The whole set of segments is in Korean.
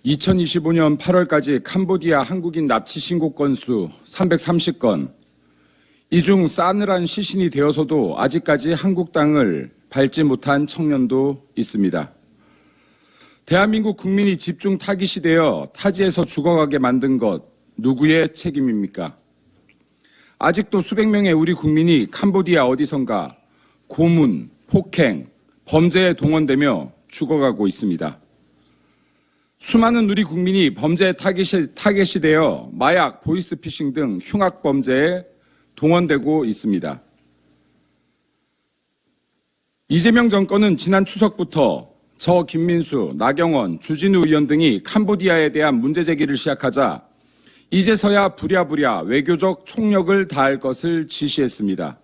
2025년 8월까지 캄보디아 한국인 납치 신고 건수 330건, 이 중 싸늘한 시신이 되어서도 아직까지 한국 땅을 밟지 못한 청년도 있습니다. 대한민국 국민이 집중 타깃이 되어 타지에서 죽어가게 만든 것, 누구의 책임입니까? 아직도 수백 명의 우리 국민이 캄보디아 어디선가 고문, 폭행, 범죄에 동원되며 죽어가고 있습니다. 수많은 우리 국민이 범죄의 타겟이 되어 마약, 보이스피싱 등 흉악 범죄에 동원되고 있습니다. 이재명 정권은 지난 추석부터 저 김민수, 나경원, 주진우 의원 등이 캄보디아에 대한 문제 제기를 시작하자 이제서야 부랴부랴 외교적 총력을 다할 것을 지시했습니다.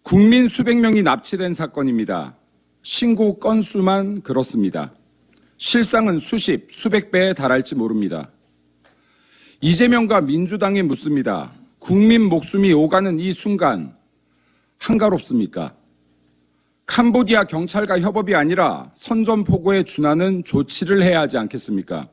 국민 수백 명이 납치된 사건입니다. 신고 건수만 그렇습니다. 실상은 수십, 수백 배에 달할지 모릅니다. 이재명과 민주당이 묻습니다. 국민 목숨이 오가는 이 순간 한가롭습니까? 캄보디아 경찰과 협업이 아니라 선전포고에 준하는 조치를 해야 하지 않겠습니까?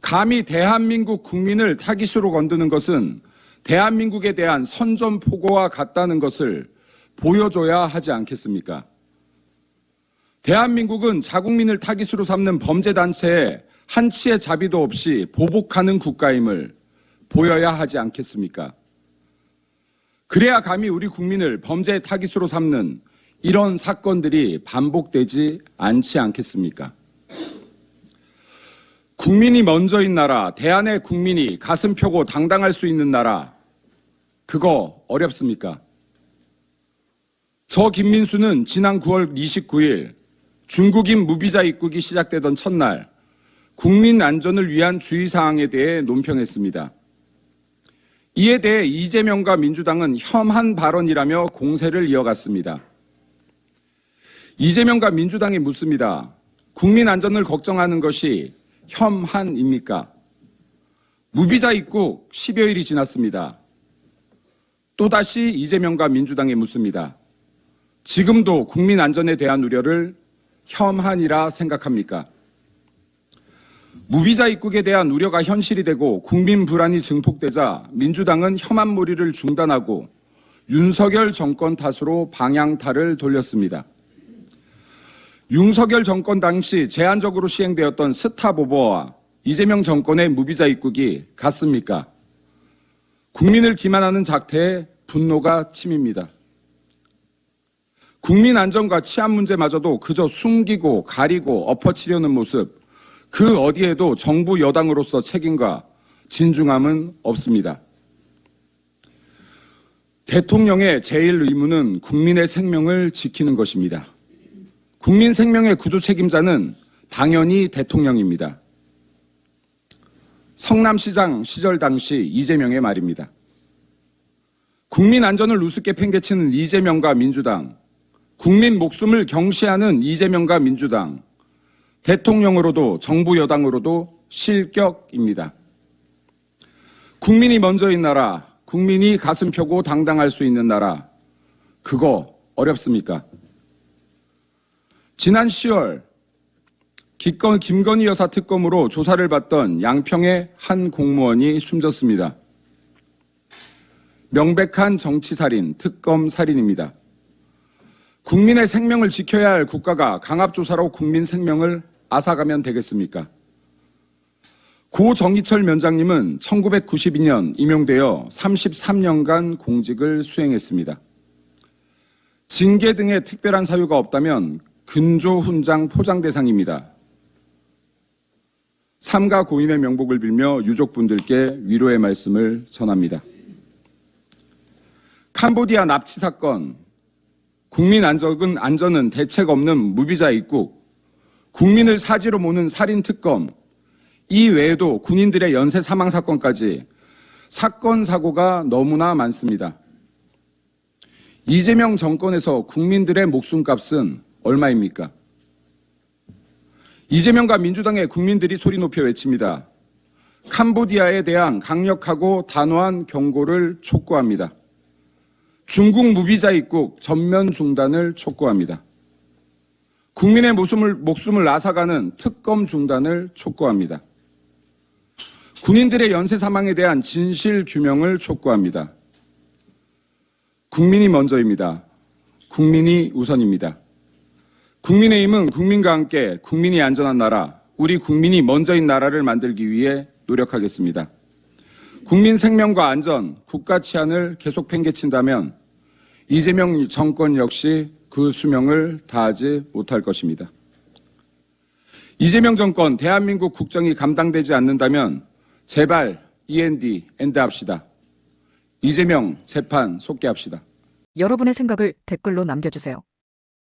감히 대한민국 국민을 타깃으로 건드는 것은 대한민국에 대한 선전포고와 같다는 것을 보여줘야 하지 않겠습니까? 대한민국은 자국민을 타깃으로 삼는 범죄단체에 한치의 자비도 없이 보복하는 국가임을 보여야 하지 않겠습니까? 그래야 감히 우리 국민을 범죄의 타깃으로 삼는 이런 사건들이 반복되지 않지 않겠습니까? 국민이 먼저인 나라, 대한의 국민이 가슴 펴고 당당할 수 있는 나라, 그거 어렵습니까? 저 김민수는 지난 9월 29일 중국인 무비자 입국이 시작되던 첫날 국민 안전을 위한 주의사항에 대해 논평했습니다. 이에 대해 이재명과 민주당은 혐한 발언이라며 공세를 이어갔습니다. 이재명과 민주당이 묻습니다. 국민 안전을 걱정하는 것이 혐한입니까? 무비자 입국 10여일이 지났습니다. 또다시 이재명과 민주당이 묻습니다. 지금도 국민 안전에 대한 우려를 혐한이라 생각합니까? 무비자 입국에 대한 우려가 현실이 되고 국민 불안이 증폭되자 민주당은 혐한몰이를 중단하고 윤석열 정권 탓으로 방향타를 돌렸습니다. 윤석열 정권 당시 제한적으로 시행되었던 스탑 오버와 이재명 정권의 무비자 입국이 같습니까? 국민을 기만하는 작태에 분노가 치밉니다. 국민 안전과 치안 문제마저도 그저 숨기고 가리고 엎어치려는 모습, 그 어디에도 정부 여당으로서 책임과 진중함은 없습니다. 대통령의 제일 의무는 국민의 생명을 지키는 것입니다. 국민 생명의 구조 책임자는 당연히 대통령입니다. 성남시장 시절 당시 이재명의 말입니다. 국민 안전을 우습게 팽개치는 이재명과 민주당, 국민 목숨을 경시하는 이재명과 민주당, 대통령으로도 정부 여당으로도 실격입니다. 국민이 먼저인 나라, 국민이 가슴 펴고 당당할 수 있는 나라, 그거 어렵습니까? 지난 10월 김건희 여사 특검으로 조사를 받던 양평의 한 공무원이 숨졌습니다. 명백한 정치살인, 특검살인입니다. 국민의 생명을 지켜야 할 국가가 강압조사로 국민 생명을 앗아가면 되겠습니까? 고 정희철 면장님은 1992년 임용되어 33년간 공직을 수행했습니다. 징계 등의 특별한 사유가 없다면 근조훈장 포장 대상입니다. 삼가 고인의 명복을 빌며 유족분들께 위로의 말씀을 전합니다. 캄보디아 납치 사건, 국민 안전은 대책 없는 무비자 입국, 국민을 사지로 모는 살인 특검, 이 외에도 군인들의 연쇄 사망 사건까지 사건 사고가 너무나 많습니다. 이재명 정권에서 국민들의 목숨값은 얼마입니까? 이재명과 민주당의 국민들이 소리 높여 외칩니다. 캄보디아에 대한 강력하고 단호한 경고를 촉구합니다. 중국 무비자 입국 전면 중단을 촉구합니다. 국민의 목숨을 앗아가는 특검 중단을 촉구합니다. 군인들의 연쇄 사망에 대한 진실 규명을 촉구합니다. 국민이 먼저입니다. 국민이 우선입니다. 국민의힘은 국민과 함께 국민이 안전한 나라, 우리 국민이 먼저인 나라를 만들기 위해 노력하겠습니다. 국민 생명과 안전, 국가 치안을 계속 팽개친다면 이재명 정권 역시 그 수명을 다하지 못할 것입니다. 이재명 정권, 대한민국 국정이 감당되지 않는다면 제발 END 합시다. 이재명 재판 속개합시다. 여러분의 생각을 댓글로 남겨주세요.